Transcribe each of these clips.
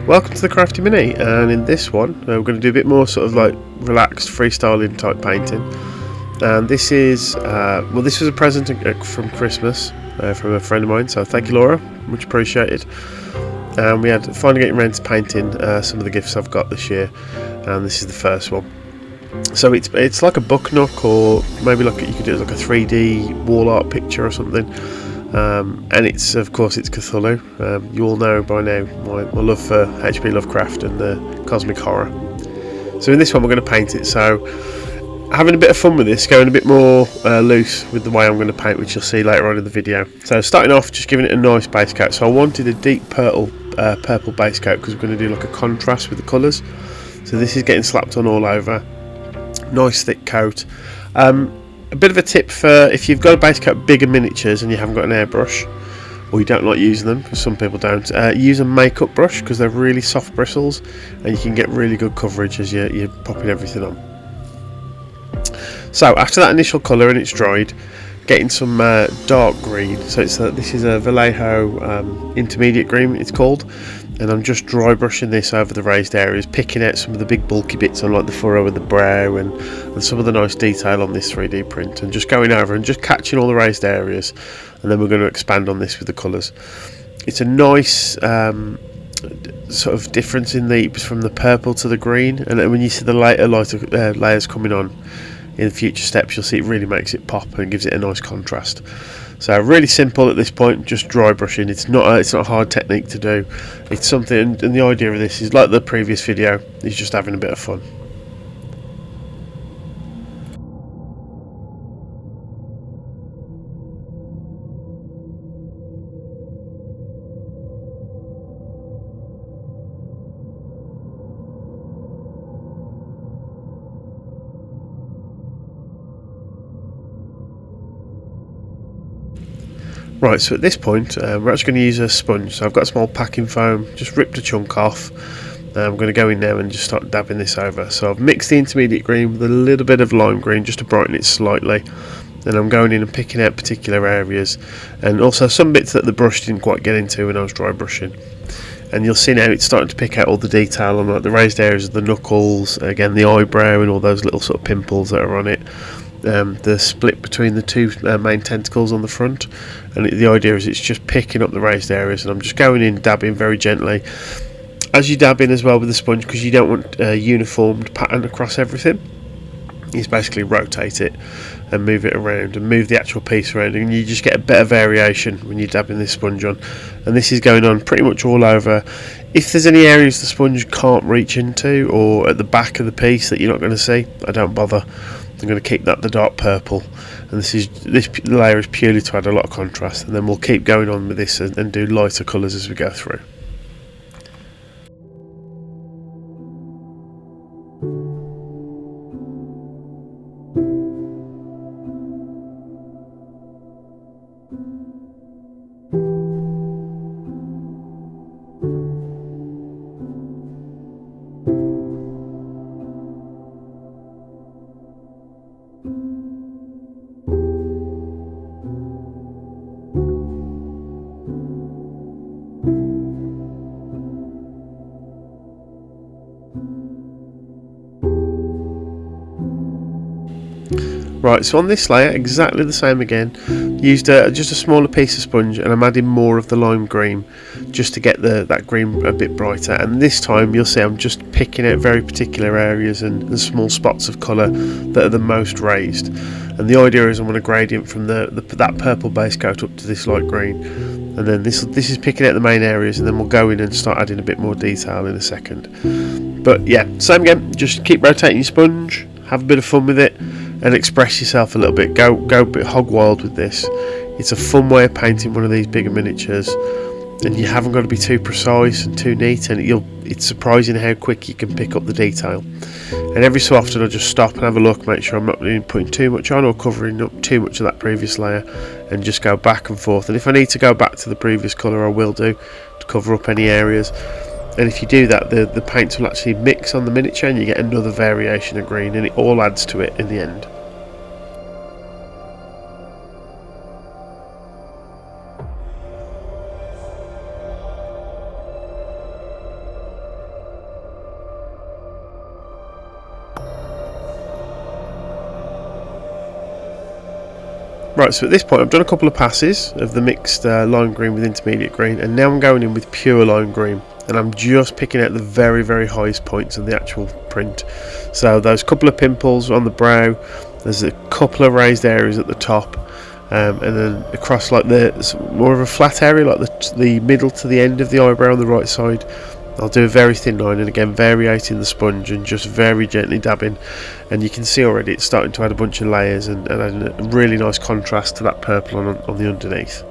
Welcome to the Crafty Mini, and in this one we're going to do a bit more sort of like relaxed freestyling type painting. And this is this was a present from Christmas from a friend of mine, so thank you Laura, much appreciated. And we had finally getting around to painting some of the gifts I've got this year, and this is the first one. So it's like a book nook, or maybe like you could do it like a 3D wall art picture or something. And it's Cthulhu. You all know by now my love for H.P. Lovecraft and the cosmic horror. So in this one we're going to paint it, so having a bit of fun with this, going a bit more loose with the way I'm going to paint, which you'll see later on in the video. So starting off, just giving it a nice base coat. So I wanted a deep purple base coat because we're going to do like a contrast with the colours. So this is getting slapped on all over. Nice thick coat. A bit of a tip for if you've got a base coat bigger miniatures and you haven't got an airbrush, or you don't like using them, because some people don't, use a makeup brush because they're really soft bristles and you can get really good coverage as you're popping everything on. So after that initial colour and it's dried, getting some dark green. So this is a Vallejo intermediate green it's called, and I'm just dry brushing this over the raised areas, picking out some of the big bulky bits on like the furrow and the brow and some of the nice detail on this 3D print, and just going over and just catching all the raised areas, and then we're going to expand on this with the colours. It's a nice sort of difference in from the purple to the green, and then when you see the lighter layers coming on in future steps, you'll see it really makes it pop and gives it a nice contrast. So really simple at this point, just dry brushing. It's not a hard technique to do. It's something, and the idea of this is like the previous video, is just having a bit of fun. Right, so at this point we're actually going to use a sponge. So I've got a small packing foam, just ripped a chunk off. I'm going to go in now and just start dabbing this over. So I've mixed the intermediate green with a little bit of lime green just to brighten it slightly. Then I'm going in and picking out particular areas, and also some bits that the brush didn't quite get into when I was dry brushing. And you'll see now it's starting to pick out all the detail on like the raised areas of the knuckles, again the eyebrow and all those little sort of pimples that are on it. The split between the two main tentacles on the front, and the idea is it's just picking up the raised areas, and I'm just going in dabbing very gently as you dab in as well with the sponge, because you don't want a uniformed pattern across everything. You just basically rotate it and move it around and move the actual piece around, and you just get a better variation when you're dabbing this sponge on. And this is going on pretty much all over. If there's any areas the sponge can't reach into, or at the back of the piece that you're not going to see, I don't bother. I'm going to keep that the dark purple, and this layer is purely to add a lot of contrast, and then we'll keep going on with this and do lighter colours as we go through. Right, so on this layer, exactly the same again, used just a smaller piece of sponge, and I'm adding more of the lime green just to get that green a bit brighter. And this time you'll see I'm just picking out very particular areas and small spots of colour that are the most raised. And the idea is I want a gradient from that purple base coat up to this light green, and then this is picking out the main areas, and then we'll go in and start adding a bit more detail in a second. But yeah, same again, just keep rotating your sponge, have a bit of fun with it, and express yourself a little bit. Go a bit hog wild with this. It's a fun way of painting one of these bigger miniatures, and you haven't got to be too precise and too neat, and it's surprising how quick you can pick up the detail. And every so often I just stop and have a look, make sure I'm not really putting too much on or covering up too much of that previous layer, and just go back and forth. And if I need to go back to the previous colour, I will do, to cover up any areas. And if you do that, the paints will actually mix on the miniature, and you get another variation of green, and it all adds to it in the end. Right, so at this point I've done a couple of passes of the mixed lime green with intermediate green, and now I'm going in with pure lime green, and I'm just picking out the very, very highest points on the actual print. So those couple of pimples on the brow, there's a couple of raised areas at the top, and then across like more of a flat area, like the middle to the end of the eyebrow on the right side. I'll do a very thin line, and again variating the sponge and just very gently dabbing, and you can see already it's starting to add a bunch of layers and adding a really nice contrast to that purple on the underneath.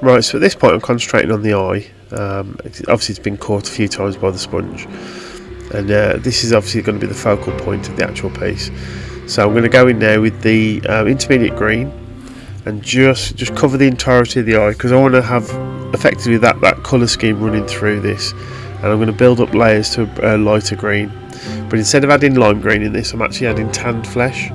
Right, so at this point I'm concentrating on the eye. Obviously it's been caught a few times by the sponge, and this is obviously going to be the focal point of the actual piece. So I'm going to go in now with the intermediate green and just cover the entirety of the eye, because I want to have effectively that colour scheme running through this, and I'm going to build up layers to a lighter green. But instead of adding lime green in this, I'm actually adding tanned flesh,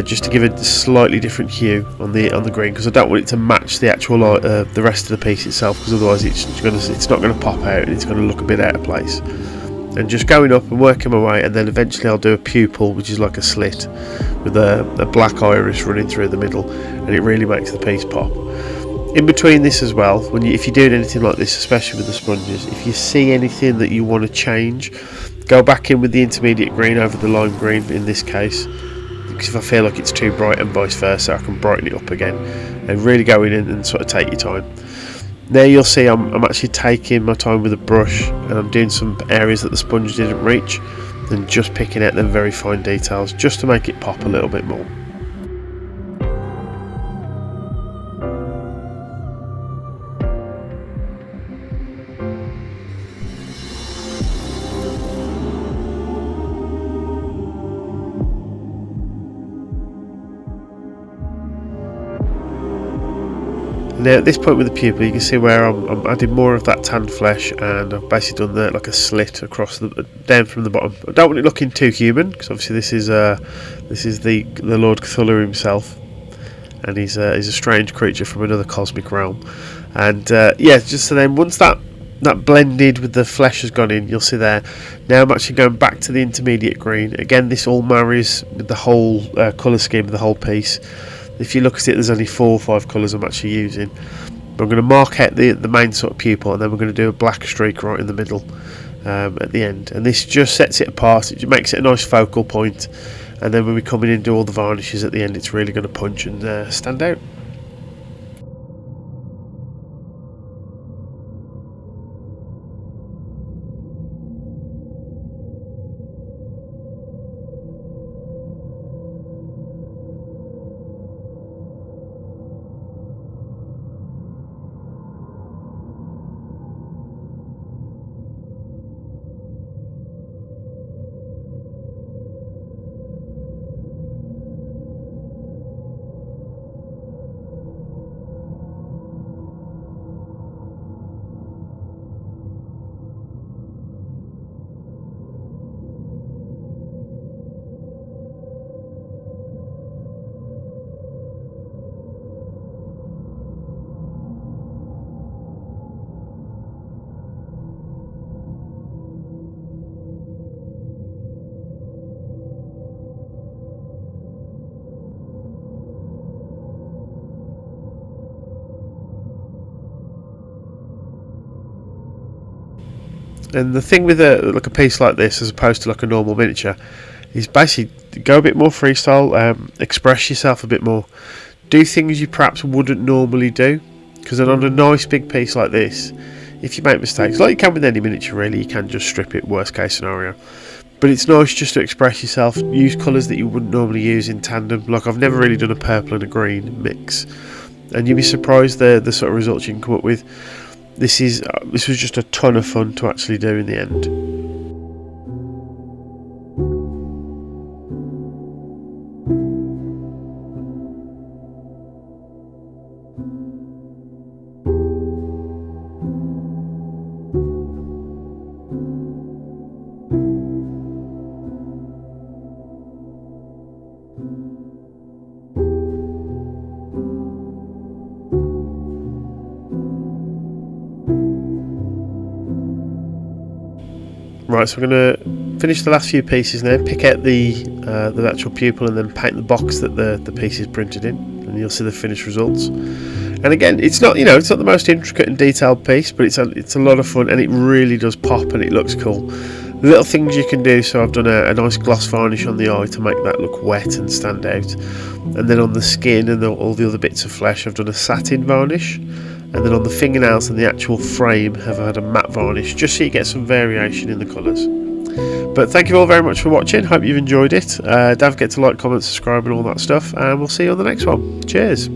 just to give it a slightly different hue on the green, because I don't want it to match the actual the rest of the piece itself, because otherwise it's not going to pop out and it's going to look a bit out of place. And just going up and working my way, and then eventually I'll do a pupil, which is like a slit with a black iris running through the middle, and it really makes the piece pop. In between this as well, if you're doing anything like this, especially with the sponges, if you see anything that you want to change, go back in with the intermediate green over the lime green in this case, because if I feel like it's too bright, and vice versa, I can brighten it up again, and really go in and sort of take your time. Now you'll see I'm actually taking my time with a brush, and I'm doing some areas that the sponge didn't reach, and just picking out them very fine details just to make it pop a little bit more. Now at this point with the pupil, you can see where I'm adding more of that tanned flesh, and I've basically done like a slit across down from the bottom. I don't want it looking too human, because obviously this is the Lord Cthulhu himself, and he's a strange creature from another cosmic realm. And yeah, just so then once that blended with the flesh has gone in, you'll see there. Now I'm actually going back to the intermediate green. Again, this all marries with the whole colour scheme of the whole piece. If you look at it, there's only 4 or 5 colours I'm actually using. I'm going to mark out the main sort of pupil, and then we're going to do a black streak right in the middle at the end. And this just sets it apart. It makes it a nice focal point. And then when we come in and do all the varnishes at the end, it's really going to punch and stand out. And the thing with a piece like this, as opposed to like a normal miniature, is basically go a bit more freestyle, express yourself a bit more, do things you perhaps wouldn't normally do, because then on a nice big piece like this, if you make mistakes, like you can with any miniature really, you can just strip it, worst case scenario. But it's nice just to express yourself, use colours that you wouldn't normally use in tandem. Like I've never really done a purple and a green mix, and you'd be surprised the sort of results you can come up with. this was just a ton of fun to actually do in the end. Right, so we're going to finish the last few pieces now, pick out the actual pupil and then paint the box that the piece is printed in, and you'll see the finished results. And again, it's not the most intricate and detailed piece, but it's a lot of fun, and it really does pop and it looks cool. Little things you can do, so I've done a nice gloss varnish on the eye to make that look wet and stand out, and then on the skin and all the other bits of flesh I've done a satin varnish. And then on the fingernails and the actual frame have had a matte varnish, just so you get some variation in the colours. But thank you all very much for watching, hope you've enjoyed it. Don't forget to like, comment, subscribe and all that stuff, and we'll see you on the next one. Cheers!